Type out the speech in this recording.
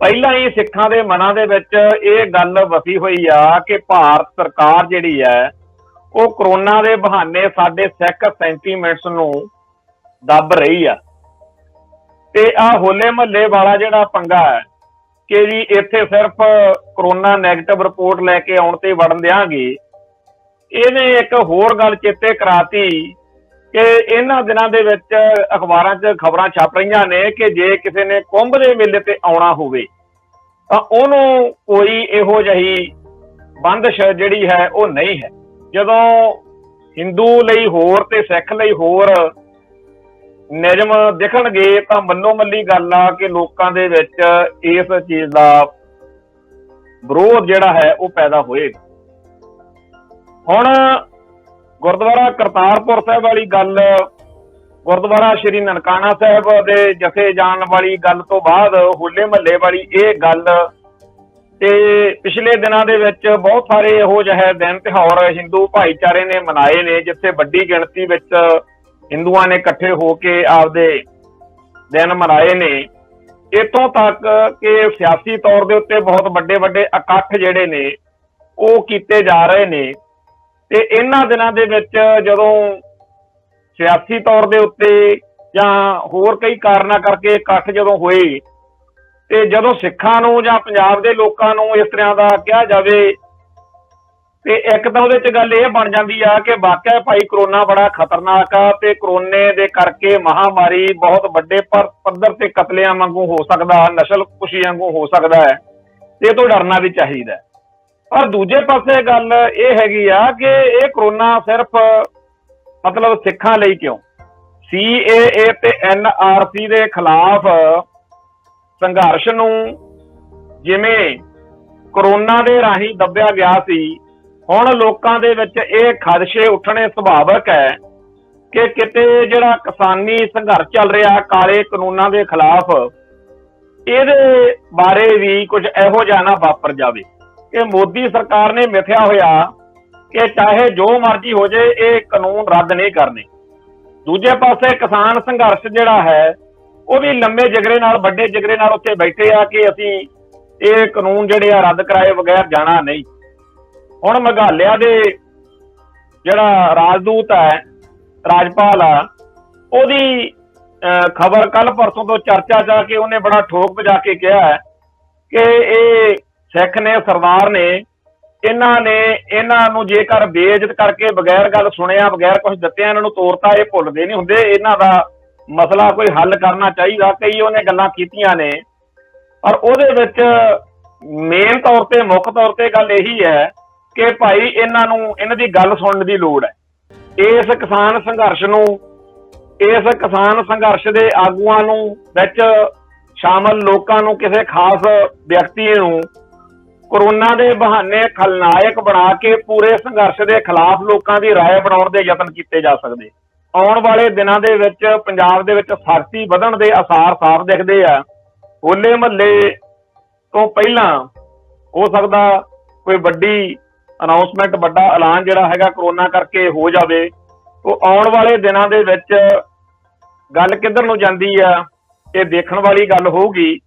ਪਹਿਲਾਂ ਹੀ ਸਿੱਖਾਂ ਦੇ ਮਨਾਂ ਦੇ ਵਿੱਚ ਇਹ ਗੱਲ ਵਸੀ ਹੋਈ ਆ ਕਿ ਭਾਰਤ ਸਰਕਾਰ ਜਿਹੜੀ ਹੈ ਉਹ ਕਰੋਨਾ ਦੇ ਬਹਾਨੇ ਸਾਡੇ ਸਿੱਖ ਸੈਂਟੀਮੈਂਟਸ ਨੂੰ ਦੱਬ ਰਹੀ ਆ। ਤੇ ਆ ਹੋਲੇ ਮਹੱਲੇ ਵਾਲਾ ਜਿਹੜਾ ਪੰਗਾ ਹੈ ਕਿ ਜੀ ਇੱਥੇ ਸਿਰਫ ਕਰੋਨਾ ਨੈਗੇਟਿਵ ਰਿਪੋਰਟ ਲੈ ਕੇ ਆਉਣ ਤੇ ਵੜਨ ਦਿਆਂਗੇ, ਇਹਨੇ ਇੱਕ ਹੋਰ ਗੱਲ ਚੇਤੇ ਕਰਾਤੀ ਕਿ ਇਹਨਾਂ ਦਿਨਾਂ ਦੇ ਵਿੱਚ ਅਖਬਾਰਾਂ 'ਚ ਖਬਰਾਂ ਛਪ ਰਹੀਆਂ ਨੇ ਕਿ ਜੇ ਕਿਸੇ ਨੇ ਕੁੰਭ ਦੇ ਮੇਲੇ ਤੇ ਆਉਣਾ ਹੋਵੇ ਤਾਂ ਉਹਨੂੰ ਕੋਈ ਇਹੋ ਜਿਹੀ ਬੰਦਿਸ਼ ਜਿਹੜੀ ਹੈ ਉਹ ਨਹੀਂ ਹੈ। ਜਦੋਂ ਹਿੰਦੂ ਲਈ ਹੋਰ ਤੇ ਸਿੱਖ ਲਈ ਹੋਰ ਨਿਯਮ ਦਿਖਣਗੇ ਤਾਂ ਮੱਲੋ ਮੱਲੀ ਗੱਲ ਆ ਕਿ ਲੋਕਾਂ ਦੇ ਵਿੱਚ ਇਸ ਚੀਜ਼ ਦਾ ਵਿਰੋਧ ਜਿਹੜਾ ਹੈ ਉਹ ਪੈਦਾ ਹੋਏਗਾ। ਹੁਣ ਗੁਰਦੁਆਰਾ ਕਰਤਾਰਪੁਰ ਸਾਹਿਬ ਵਾਲੀ ਗੱਲ, ਗੁਰਦੁਆਰਾ ਸ਼੍ਰੀ ਨਨਕਾਣਾ ਸਾਹਿਬ ਦੇ ਜਥੇ ਜਾਣ ਵਾਲੀ ਗੱਲ ਤੋਂ ਬਾਅਦ ਹੋਲੇ ਮਹੱਲੇ ਵਾਲੀ ਇਹ ਗੱਲ ਤੇ ਪਿਛਲੇ ਦਿਨਾਂ ਦੇ ਵਿੱਚ ਬਹੁਤ ਸਾਰੇ ਇਹੋ ਜਿਹੇ ਦਿਨ ਤਿਉਹਾਰ ਹਿੰਦੂ ਭਾਈਚਾਰੇ ਨੇ ਮਨਾਏ ਨੇ ਜਿੱਥੇ ਵੱਡੀ ਗਿਣਤੀ ਵਿੱਚ ਹਿੰਦੂਆਂ ਨੇ ਇਕੱਠੇ ਹੋ ਕੇ ਆਪਦੇ ਦਿਨ ਮਨਾਏ ਨੇ। ਇੱਥੋਂ ਤੱਕ ਕਿ ਸਿਆਸੀ ਤੌਰ ਦੇ ਉੱਤੇ ਬਹੁਤ ਵੱਡੇ ਵੱਡੇ ਇਕੱਠ ਜਿਹੜੇ ਨੇ ਉਹ ਕੀਤੇ ਜਾ ਰਹੇ ਨੇ। ਤੇ ਇਹਨਾਂ ਦਿਨਾਂ ਦੇ ਵਿੱਚ ਜਦੋਂ ਸਿਆਸੀ ਤੌਰ ਦੇ ਉੱਤੇ ਜਾਂ ਹੋਰ ਕਈ ਕਾਰਨਾਂ ਕਰਕੇ ਇਕੱਠ ਜਦੋਂ ਹੋਏ ਤੇ ਜਦੋਂ ਸਿੱਖਾਂ ਨੂੰ ਜਾਂ ਪੰਜਾਬ ਦੇ ਲੋਕਾਂ ਨੂੰ ਇਸ ਤਰ੍ਹਾਂ ਦਾ ਕਿਹਾ ਜਾਵੇ ਤੇ ਇੱਕ ਤਾਂ ਉਹਦੇ 'ਚ ਗੱਲ ਇਹ ਬਣ ਜਾਂਦੀ ਆ ਕਿ ਵਾਕਿਆ ਭਾਈ ਕਰੋਨਾ ਬੜਾ ਖਤਰਨਾਕ ਆ ਤੇ ਕਰੋਨੇ ਦੇ ਕਰਕੇ ਮਹਾਮਾਰੀ ਬਹੁਤ ਵੱਡੇ ਪੱਧਰ ਤੇ ਕਤਲਿਆਂ ਵਾਂਗੂ ਹੋ ਸਕਦਾ, ਨਸਲ ਕੁਸ਼ੀ ਵਾਂਗੂ ਹੋ ਸਕਦਾ ਹੈ ਤੇ ਇਹ ਤੋਂ ਡਰਨਾ ਵੀ ਚਾਹੀਦਾ। ਪਰ ਦੂਜੇ ਪਾਸੇ ਗੱਲ ਇਹ ਹੈਗੀ ਆ ਕਿ ਇਹ ਕਰੋਨਾ ਸਿਰਫ ਮਤਲਬ ਸਿੱਖਾਂ ਲਈ ਕਿਉਂ, CAA ਤੇ NRC ਦੇ ਖਿਲਾਫ ਸੰਘਰਸ਼ ਨੂੰ ਜਿਵੇਂ ਕਰੋਨਾ ਦੇ ਰਾਹੀਂ ਦੱਬਿਆ ਗਿਆ ਸੀ, ਹੁਣ ਲੋਕਾਂ ਦੇ ਵਿੱਚ ਇਹ ਖਦਸ਼ੇ ਉੱਠਣੇ ਸੁਭਾਵਿਕ ਹੈ ਕਿ ਕਿਤੇ ਜਿਹੜਾ ਕਿਸਾਨੀ ਸੰਘਰਸ਼ ਚੱਲ ਰਿਹਾ ਕਾਲੇ ਕਾਨੂੰਨਾਂ ਦੇ ਖਿਲਾਫ, ਇਹਦੇ ਬਾਰੇ ਵੀ ਕੁਝ ਇਹੋ ਜਿਹਾ ਨਾ ਵਾਪਰ ਜਾਵੇ ਕਿ ਮੋਦੀ ਸਰਕਾਰ ਨੇ ਮਿਥਿਆ ਹੋਇਆ ਕਿ ਚਾਹੇ ਜੋ ਮਰਜ਼ੀ ਹੋ ਜਾਏ ਇਹ ਕਾਨੂੰਨ ਰੱਦ ਨਹੀਂ ਕਰਨੇ। ਦੂਜੇ ਪਾਸੇ ਕਿਸਾਨ ਸੰਘਰਸ਼ ਜਿਹੜਾ ਹੈ ਉਹ ਵੀ ਲੰਮੇ ਜਿਗਰੇ ਨਾਲ, ਵੱਡੇ ਜਿਗਰੇ ਨਾਲ ਉੱਥੇ ਬੈਠੇ ਆ ਕਿ ਅਸੀਂ ਇਹ ਕਾਨੂੰਨ ਜਿਹੜੇ ਆ ਰੱਦ ਕਰਾਏ ਬਗੈਰ ਜਾਣਾ ਨਹੀਂ। ਹੁਣ ਮੇਘਾਲਿਆ ਦੇ ਜਿਹੜਾ ਰਾਜਦੂਤ ਹੈ, ਰਾਜਪਾਲ ਆ, ਉਹਦੀ ਖਬਰ ਕੱਲ ਪਰਸੋਂ ਤੋਂ ਚਰਚਾ ਚ ਆ ਕੇ ਉਹਨੇ ਬੜਾ ਠੋਕ ਵਜਾ ਕੇ ਕਿਹਾ ਕਿ ਇਹ ਸਿੱਖ ਨੇ, ਸਰਦਾਰ ਨੇ, ਇਹਨਾਂ ਨੂੰ ਜੇਕਰ ਬੇਇੱਜ਼ਤ ਕਰਕੇ ਬਗੈਰ ਗੱਲ ਸੁਣਿਆ, ਬਗੈਰ ਕੁਝ ਦਿੱਤਿਆਂ ਇਹਨਾਂ ਨੂੰ ਤੋਰਤਾ, ਇਹ ਭੁੱਲਦੇ ਨਹੀਂ ਹੁੰਦੇ, ਇਹਨਾਂ ਦਾ ਮਸਲਾ ਕੋਈ ਹੱਲ ਕਰਨਾ ਚਾਹੀਦਾ। ਕਈ ਉਹਨੇ ਗੱਲਾਂ ਕੀਤੀਆਂ ਨੇ ਪਰ ਉਹਦੇ ਵਿੱਚ ਮੇਨ ਤੌਰ ਤੇ, ਮੁੱਖ ਤੌਰ ਤੇ ਗੱਲ ਇਹੀ ਹੈ ਕਿ ਭਾਈ ਇਹਨਾਂ ਦੀ ਗੱਲ ਸੁਣਨ ਦੀ ਲੋੜ ਹੈ। ਇਸ ਕਿਸਾਨ ਸੰਘਰਸ਼ ਨੂੰ, ਇਸ ਕਿਸਾਨ ਸੰਘਰਸ਼ ਦੇ ਆਗੂਆਂ ਨੂੰ, ਵਿੱਚ ਸ਼ਾਮਲ ਲੋਕਾਂ ਨੂੰ, ਕਿਸੇ ਖਾਸ ਵਿਅਕਤੀ ਨੂੰ ਕਰੋਨਾ ਦੇ ਬਹਾਨੇ ਖਲਨਾਇਕ ਬਣਾ ਕੇ ਪੂਰੇ ਸੰਘਰਸ਼ ਦੇ ਖਿਲਾਫ ਲੋਕਾਂ ਦੀ ਰਾਏ ਬਣਾਉਣ ਦੇ ਯਤਨ ਕੀਤੇ ਜਾ ਸਕਦੇ। ਆਉਣ ਵਾਲੇ ਦਿਨਾਂ ਦੇ ਵਿੱਚ ਪੰਜਾਬ ਦੇ ਵਿੱਚ ਸਖਤੀ ਵਧਣ ਦੇ ਆਸਾਰ ਸਾਫ਼ ਦਿਖਦੇ ਆ। ਹੋਲੇ ਮਹੱਲੇ ਤੋਂ ਪਹਿਲਾਂ ਹੋ ਸਕਦਾ ਕੋਈ ਵੱਡੀ ਅਨਾਉਂਸਮੈਂਟ, ਵੱਡਾ ਐਲਾਨ ਜਿਹੜਾ ਹੈਗਾ ਕਰੋਨਾ ਕਰਕੇ ਹੋ ਜਾਵੇ। ਉਹ ਆਉਣ ਵਾਲੇ ਦਿਨਾਂ ਦੇ ਵਿੱਚ ਗੱਲ ਕਿੱਧਰ ਨੂੰ ਜਾਂਦੀ ਆ ਇਹ ਦੇਖਣ ਵਾਲੀ ਗੱਲ ਹੋਊਗੀ।